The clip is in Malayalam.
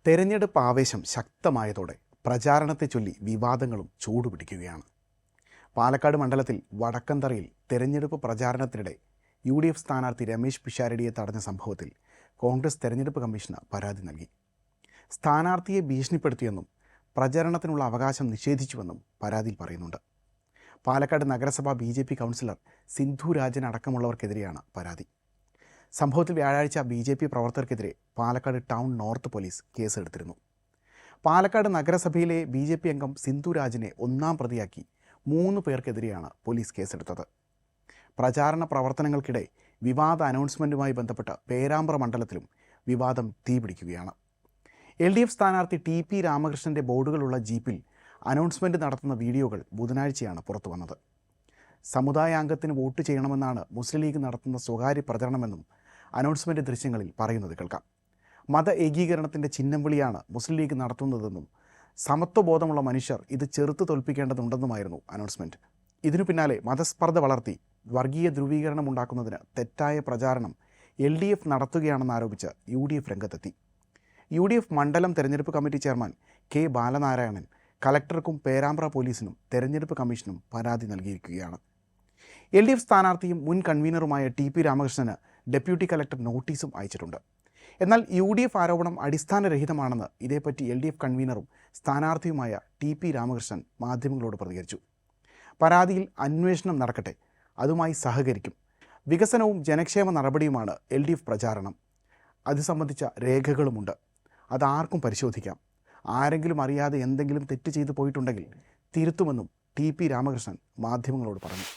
തെരഞ്ഞെടുപ്പ് ആവേശം ശക്തമായതോടെ പ്രചാരണത്തെ ചൊല്ലി വിവാദങ്ങളും ചൂടുപിടിക്കുകയാണ്. പാലക്കാട് മണ്ഡലത്തിൽ വടക്കന്തറയിൽ തെരഞ്ഞെടുപ്പ് പ്രചാരണത്തിനിടെ UDF സ്ഥാനാർത്ഥി രമേശ് പിഷാരടിയെ തടഞ്ഞ സംഭവത്തിൽ കോൺഗ്രസ് തെരഞ്ഞെടുപ്പ് കമ്മീഷന് പരാതി നൽകി. സ്ഥാനാർത്ഥിയെ ഭീഷണിപ്പെടുത്തിയെന്നും പ്രചരണത്തിനുള്ള അവകാശം നിഷേധിച്ചുവെന്നും പരാതിയിൽ പറയുന്നുണ്ട്. പാലക്കാട് നഗരസഭ BJP കൗൺസിലർ സിന്ധു രാജൻ അടക്കമുള്ളവർക്കെതിരെയാണ് പരാതി. സംഭവത്തിൽ വ്യാഴാഴ്ച BJP പ്രവർത്തകർക്കെതിരെ പാലക്കാട് ടൗൺ നോർത്ത് പോലീസ് കേസെടുത്തിരുന്നു. പാലക്കാട് നഗരസഭയിലെ BJP അംഗം സിന്ധു രാജിനെ ഒന്നാം പ്രതിയാക്കി 3 പേർക്കെതിരെയാണ് പോലീസ് കേസെടുത്തത്. പ്രചാരണ പ്രവർത്തനങ്ങൾക്കിടെ വിവാദ അനൗൺസ്മെൻറ്റുമായി ബന്ധപ്പെട്ട് പേരാമ്പ്ര മണ്ഡലത്തിലും വിവാദം തീപിടിക്കുകയാണ്. LDF സ്ഥാനാർത്ഥി TP രാമകൃഷ്ണൻ്റെ ബോർഡുകളുള്ള ജീപ്പിൽ അനൗൺസ്മെൻറ്റ് നടത്തുന്ന വീഡിയോകൾ ബുധനാഴ്ചയാണ് പുറത്തു വന്നത്. സമുദായാംഗത്തിന് വോട്ട് ചെയ്യണമെന്നാണ് മുസ്ലിം ലീഗ് നടത്തുന്ന സ്വകാര്യ പ്രചരണമെന്നും അനൗൺസ്മെൻറ്റ് ദൃശ്യങ്ങളിൽ പറയുന്നത് കേൾക്കാം. മത ഏകീകരണത്തിൻ്റെ ചിഹ്നം വിളിയാണ് മുസ്ലിം ലീഗ് നടത്തുന്നതെന്നും സമത്വബോധമുള്ള മനുഷ്യർ ഇത് ചെറുത്തു തോൽപ്പിക്കേണ്ടതുണ്ടെന്നുമായിരുന്നു അനൗൺസ്മെൻറ്റ്. ഇതിനു പിന്നാലെ മതസ്പർദ്ധ വളർത്തി വർഗീയ ധ്രുവീകരണം ഉണ്ടാക്കുന്നതിന് തെറ്റായ പ്രചാരണം LDF നടത്തുകയാണെന്നാരോപിച്ച് UDF രംഗത്തെത്തി. UDF മണ്ഡലം തെരഞ്ഞെടുപ്പ് കമ്മിറ്റി ചെയർമാൻ K ബാലനാരായണൻ കലക്ടർക്കും പേരാമ്പ്ര പോലീസിനും തെരഞ്ഞെടുപ്പ് കമ്മീഷനും പരാതി നൽകിയിരിക്കുകയാണ്. LDF സ്ഥാനാർത്ഥിയും മുൻ കൺവീനറുമായ TP രാമകൃഷ്ണന് ഡെപ്യൂട്ടി കലക്ടർ നോട്ടീസും അയച്ചിട്ടുണ്ട്. എന്നാൽ UDF ആരോപണം അടിസ്ഥാനരഹിതമാണെന്ന് ഇതേപ്പറ്റി LDF കൺവീനറും സ്ഥാനാർത്ഥിയുമായ TP രാമകൃഷ്ണൻ മാധ്യമങ്ങളോട് പ്രതികരിച്ചു. പരാതിയിൽ അന്വേഷണം നടക്കട്ടെ, അതുമായി സഹകരിക്കും. വികസനവും ജനക്ഷേമ നടപടിയുമാണ് LDF പ്രചാരണം. അത് സംബന്ധിച്ച രേഖകളുമുണ്ട്. അതാർക്കും പരിശോധിക്കാം. ആരെങ്കിലും അറിയാതെ എന്തെങ്കിലും തെറ്റ് ചെയ്തു പോയിട്ടുണ്ടെങ്കിൽ തിരുത്തുമെന്നും TP രാമകൃഷ്ണൻ മാധ്യമങ്ങളോട് പറഞ്ഞു.